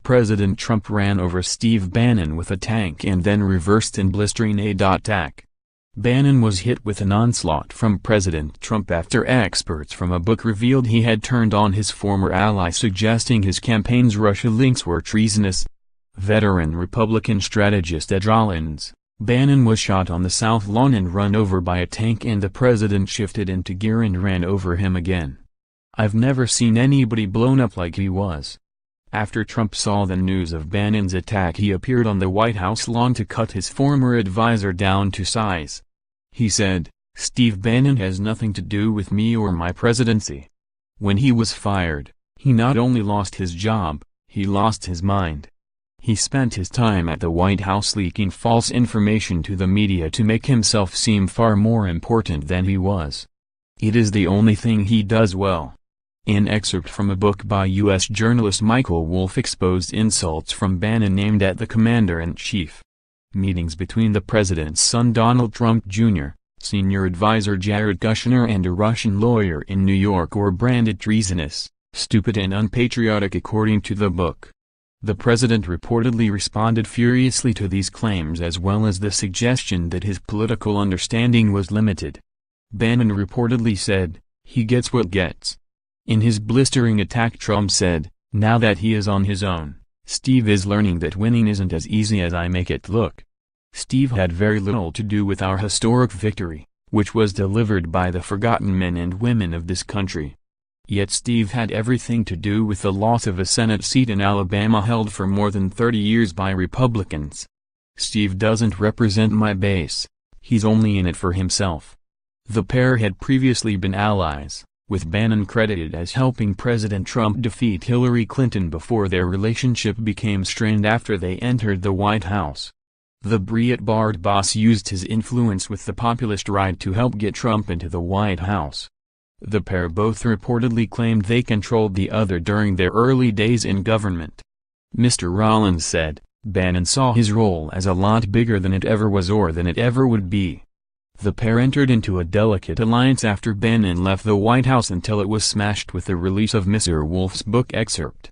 President Trump ran over Steve Bannon with a tank and then reversed in blistering a.ttack. Bannon was hit with an onslaught from President Trump after experts from a book revealed he had turned on his former ally, suggesting his campaign's Russia links were treasonous. Veteran Republican strategist Ed Rollins: Bannon was shot on the South Lawn and run over by a tank, and the president shifted into gear and ran over him again. I've never seen anybody blown up like he was. After Trump saw the news of Bannon's attack, he appeared on the White House lawn to cut his former advisor down to size. He said, "Steve Bannon has nothing to do with me or my presidency." When he was fired, he not only lost his job, he lost his mind. He spent his time at the White House leaking false information to the media to make himself seem far more important than he was. It is the only thing he does well. An excerpt from a book by U.S. journalist Michael Wolff exposed insults from Bannon aimed at the commander-in-chief. Meetings between the president's son Donald Trump Jr., senior advisor Jared Kushner, and a Russian lawyer in New York were branded treasonous, stupid, and unpatriotic, according to the book. The president reportedly responded furiously to these claims, as well as the suggestion that his political understanding was limited. Bannon reportedly said, "He gets what gets." In his blistering attack, Trump said, "Now that he is on his own, Steve is learning that winning isn't as easy as I make it look." Steve had very little to do with our historic victory, which was delivered by the forgotten men and women of this country. Yet Steve had everything to do with the loss of a Senate seat in Alabama held for more than 30 years by Republicans. Steve doesn't represent my base, he's only in it for himself. The pair had previously been allies, with Bannon credited as helping President Trump defeat Hillary Clinton before their relationship became strained after they entered the White House. The Breitbart boss used his influence with the populist right to help get Trump into the White House. The pair both reportedly claimed they controlled the other during their early days in government. Mr. Rollins said, "Bannon saw his role as a lot bigger than it ever was or than it ever would be." The pair entered into a delicate alliance after Bannon left the White House until it was smashed with the release of Mr. Wolff's book excerpt.